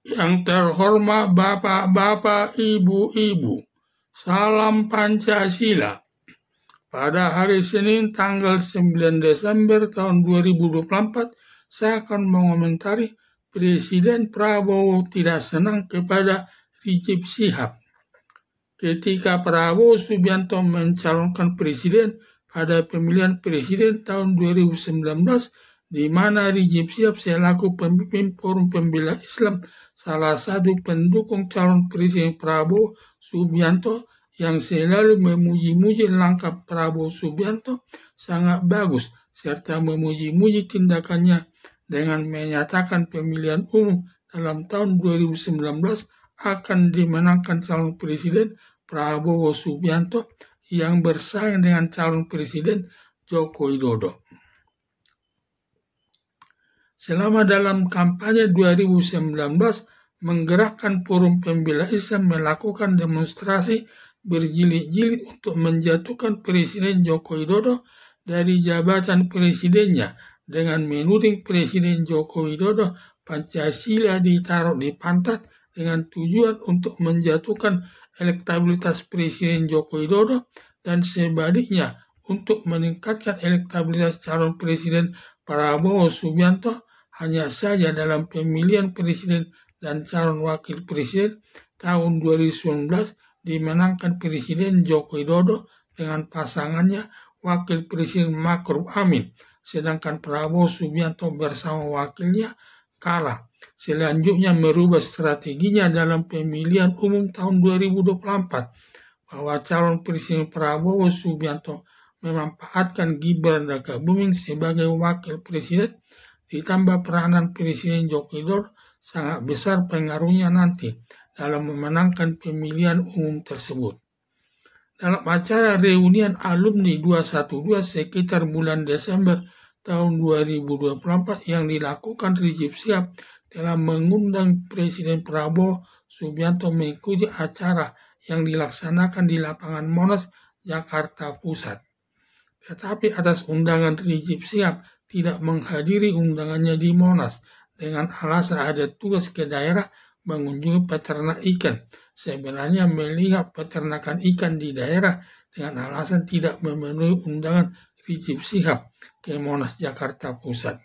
Yang terhormat Bapak-bapak, Ibu-ibu, salam Pancasila. Pada hari Senin tanggal 9 Desember tahun 2024, saya akan mengomentari Presiden Prabowo tidak senang kepada Rizik Syihab. Ketika Prabowo Subianto mencalonkan presiden pada pemilihan presiden tahun 2019, di mana Rizik Syihab selaku pemimpin Forum Pembela Islam, salah satu pendukung calon presiden Prabowo Subianto yang selalu memuji-muji langkah Prabowo Subianto sangat bagus, serta memuji-muji tindakannya dengan menyatakan pemilihan umum dalam tahun 2019 akan dimenangkan calon presiden Prabowo Subianto yang bersaing dengan calon presiden Joko Widodo. Selama dalam kampanye 2019, menggerakkan Forum Pembela Islam melakukan demonstrasi berjilid-jilid untuk menjatuhkan Presiden Joko Widodo dari jabatan presidennya dengan menuding Presiden Joko Widodo Pancasila ditaruh di pantat dengan tujuan untuk menjatuhkan elektabilitas Presiden Joko Widodo dan sebaliknya untuk meningkatkan elektabilitas calon Presiden Prabowo Subianto. Hanya saja dalam pemilihan presiden dan calon wakil presiden tahun 2019 dimenangkan Presiden Joko Widodo dengan pasangannya Wakil Presiden Ma'ruf Amin, sedangkan Prabowo Subianto bersama wakilnya kalah. Selanjutnya merubah strateginya dalam pemilihan umum tahun 2024 bahwa calon Presiden Prabowo Subianto memanfaatkan Gibran Rakabuming sebagai wakil presiden, ditambah peranan Presiden Joko Widodo sangat besar pengaruhnya nanti dalam memenangkan pemilihan umum tersebut. Dalam acara reunian alumni 212 sekitar bulan Desember tahun 2024 yang dilakukan Rizik Syihab telah mengundang Presiden Prabowo Subianto mengikuti acara yang dilaksanakan di lapangan Monas, Jakarta Pusat. Tetapi atas undangan Rizik Syihab tidak menghadiri undangannya di Monas dengan alasan ada tugas ke daerah mengunjungi peternak ikan. Sebenarnya melihat peternakan ikan di daerah dengan alasan tidak memenuhi undangan Rizik Syihab ke Monas, Jakarta Pusat.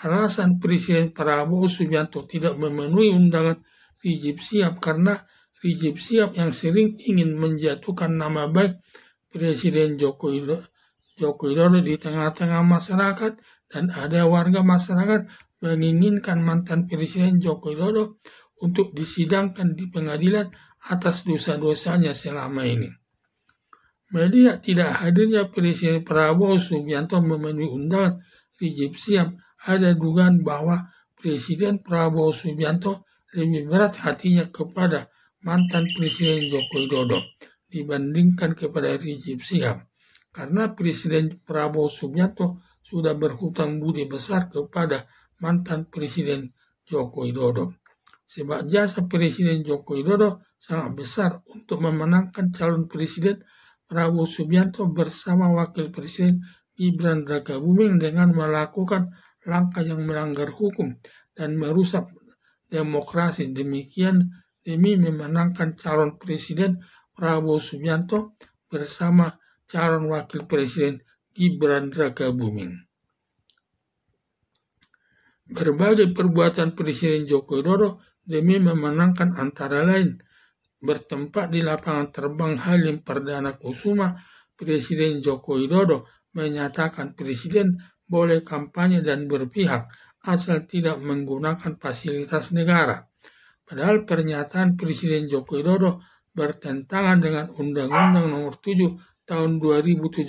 Alasan Presiden Prabowo Subianto tidak memenuhi undangan Rizik Syihab karena Rizik Syihab yang sering ingin menjatuhkan nama baik Presiden Joko Widodo di tengah-tengah masyarakat, dan ada warga masyarakat menginginkan mantan Presiden Joko Widodo untuk disidangkan di pengadilan atas dosa-dosanya selama ini. Media tidak hadirnya Presiden Prabowo Subianto memenuhi undangan Rizik Syihab, ada dugaan bahwa Presiden Prabowo Subianto lebih berat hatinya kepada mantan Presiden Joko Widodo dibandingkan kepada Rizik Syihab, karena Presiden Prabowo Subianto sudah berhutang budi besar kepada mantan Presiden Joko Widodo. Sebab jasa Presiden Joko Widodo sangat besar untuk memenangkan calon Presiden Prabowo Subianto bersama Wakil Presiden Gibran Rakabuming dengan melakukan langkah yang melanggar hukum dan merusak demokrasi, demikian demi memenangkan calon Presiden Prabowo Subianto bersama calon Wakil Presiden Gibran Rakabuming. Berbagai perbuatan Presiden Joko Widodo demi memenangkan antara lain bertempat di lapangan terbang Halim Perdana Kusuma, Presiden Joko Widodo menyatakan presiden boleh kampanye dan berpihak asal tidak menggunakan fasilitas negara. Padahal pernyataan Presiden Joko Widodo bertentangan dengan Undang-Undang Nomor 7 Tahun 2017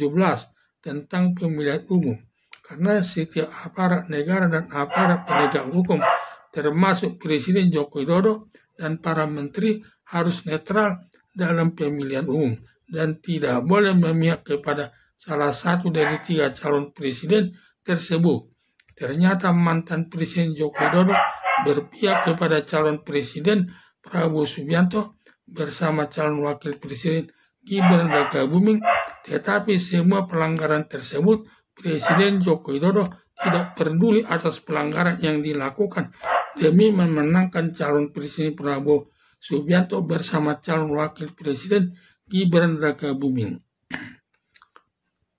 tentang pemilihan umum, karena setiap aparat negara dan aparat penegak hukum termasuk Presiden Joko Widodo dan para menteri harus netral dalam pemilihan umum dan tidak boleh memihak kepada salah satu dari 3 calon presiden tersebut. Ternyata mantan Presiden Joko Widodo berpihak kepada calon Presiden Prabowo Subianto bersama calon Wakil Presiden Gibran Rakabuming, tetapi semua pelanggaran tersebut Presiden Joko Widodo tidak peduli atas pelanggaran yang dilakukan demi memenangkan calon Presiden Prabowo Subianto bersama calon Wakil Presiden Gibran Rakabuming.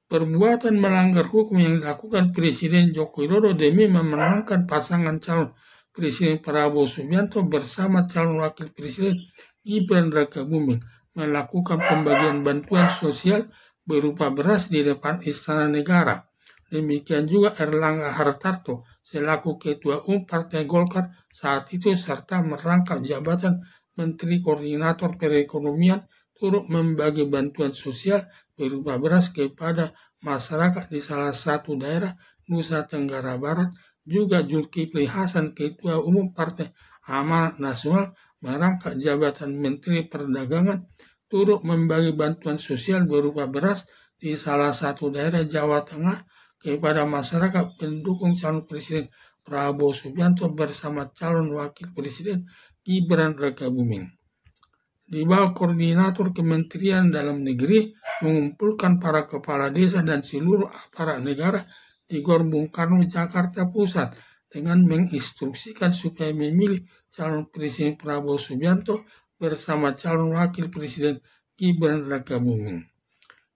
Perbuatan melanggar hukum yang dilakukan Presiden Joko Widodo demi memenangkan pasangan calon Presiden Prabowo Subianto bersama calon Wakil Presiden Gibran Rakabuming melakukan pembagian bantuan sosial berupa beras di depan Istana Negara. Demikian juga Erlangga Hartarto selaku Ketua Umum Partai Golkar saat itu serta merangkap jabatan Menteri Koordinator Perekonomian turut membagi bantuan sosial berupa beras kepada masyarakat di salah satu daerah Nusa Tenggara Barat. Juga Zulkifli Hasan, Ketua Umum Partai Amanat Nasional, merangkap jabatan Menteri Perdagangan, turut membagi bantuan sosial berupa beras di salah satu daerah Jawa Tengah kepada masyarakat pendukung calon Presiden Prabowo Subianto bersama calon Wakil Presiden Gibran Rakabuming. Di bawah koordinator Kementerian Dalam Negeri mengumpulkan para kepala desa dan seluruh aparat negara di Gor Bung Karno, Jakarta Pusat dengan menginstruksikan supaya memilih calon Presiden Prabowo Subianto bersama calon Wakil Presiden Gibran Rakabuming.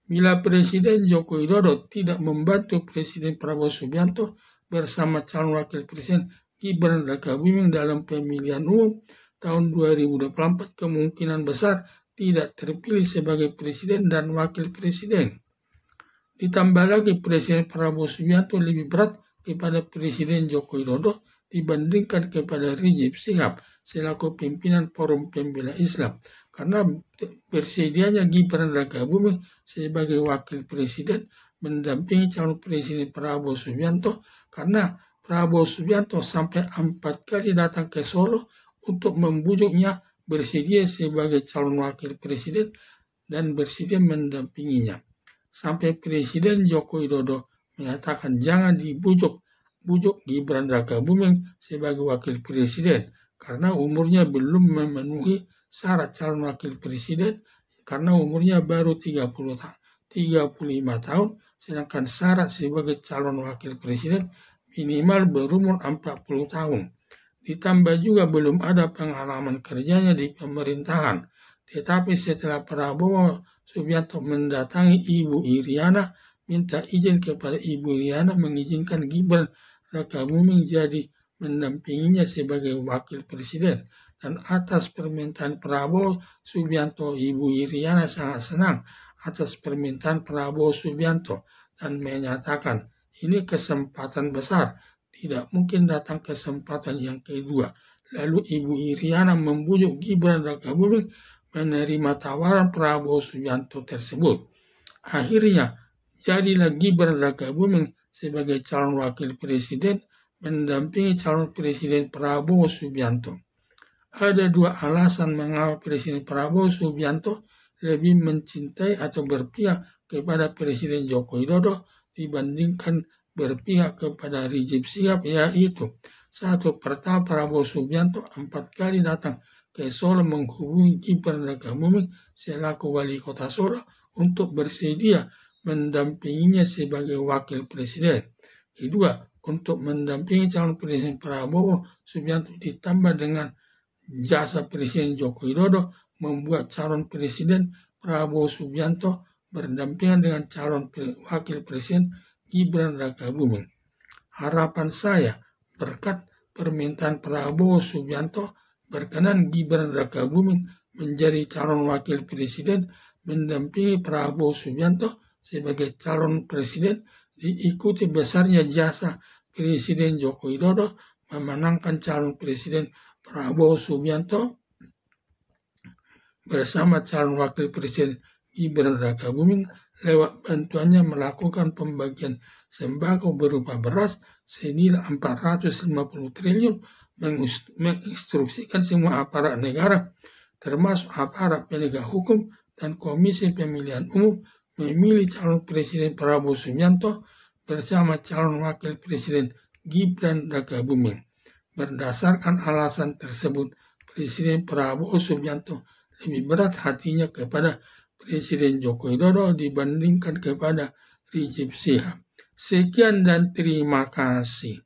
Bila Presiden Joko Widodo tidak membantu Presiden Prabowo Subianto bersama calon Wakil Presiden Gibran Rakabuming dalam pemilihan umum tahun 2024, kemungkinan besar tidak terpilih sebagai Presiden dan Wakil Presiden. Ditambah lagi Presiden Prabowo Subianto lebih berat kepada Presiden Joko Widodo dibandingkan kepada Rizik Syihab selaku pimpinan Forum Pembela Islam, karena bersedianya Gibran Rakabuming sebagai Wakil Presiden mendampingi calon Presiden Prabowo Subianto, karena Prabowo Subianto sampai 4 kali datang ke Solo untuk membujuknya bersedia sebagai calon Wakil Presiden dan bersedia mendampinginya. Sampai Presiden Joko Widodo menyatakan jangan dibujuk Gibran Rakabuming sebagai Wakil Presiden karena umurnya belum memenuhi syarat calon Wakil Presiden, karena umurnya baru 35 tahun, sedangkan syarat sebagai calon Wakil Presiden minimal berumur 40 tahun. Ditambah juga belum ada pengalaman kerjanya di pemerintahan. Tetapi setelah Prabowo Subianto mendatangi Ibu Iriana, minta izin kepada Ibu Iriana mengizinkan Gibran Rakabuming jadi mendampinginya sebagai Wakil Presiden. Dan atas permintaan Prabowo Subianto, Ibu Iriana sangat senang atas permintaan Prabowo Subianto dan menyatakan ini kesempatan besar. Tidak mungkin datang kesempatan yang kedua. Lalu Ibu Iriana membujuk Gibran Rakabuming menerima tawaran Prabowo Subianto tersebut. Akhirnya, jadilah Gibran Rakabuming sebagai calon Wakil Presiden mendampingi calon Presiden Prabowo Subianto. Ada dua alasan mengapa Presiden Prabowo Subianto lebih mencintai atau berpihak kepada Presiden Joko Widodo dibandingkan berpihak kepada Rizik Syihab, yaitu satu, pertama Prabowo Subianto 4 kali datang ke Solo menghubungi Gibran Rakabuming selaku wali kota Solo untuk bersedia mendampinginya sebagai Wakil Presiden. Kedua, untuk mendampingi calon Presiden Prabowo Subianto ditambah dengan jasa Presiden Joko Widodo membuat calon Presiden Prabowo Subianto berdampingan dengan calon Wakil Presiden Gibran Rakabuming. Harapan saya berkat permintaan Prabowo Subianto berkenan Gibran Rakabuming menjadi calon Wakil Presiden mendampingi Prabowo Subianto sebagai calon Presiden, diikuti besarnya jasa Presiden Joko Widodo memenangkan calon Presiden Prabowo Subianto bersama calon Wakil Presiden Gibran Rakabuming lewat bantuannya melakukan pembagian sembako berupa beras senilai 450 triliun, menginstruksikan semua aparat negara termasuk aparat penegak hukum dan Komisi Pemilihan Umum memilih calon Presiden Prabowo Subianto bersama calon Wakil Presiden Gibran Rakabuming. Berdasarkan alasan tersebut, Presiden Prabowo Subianto lebih berat hatinya kepada Presiden Joko Widodo dibandingkan kepada Rizik Syihab. Sekian dan terima kasih.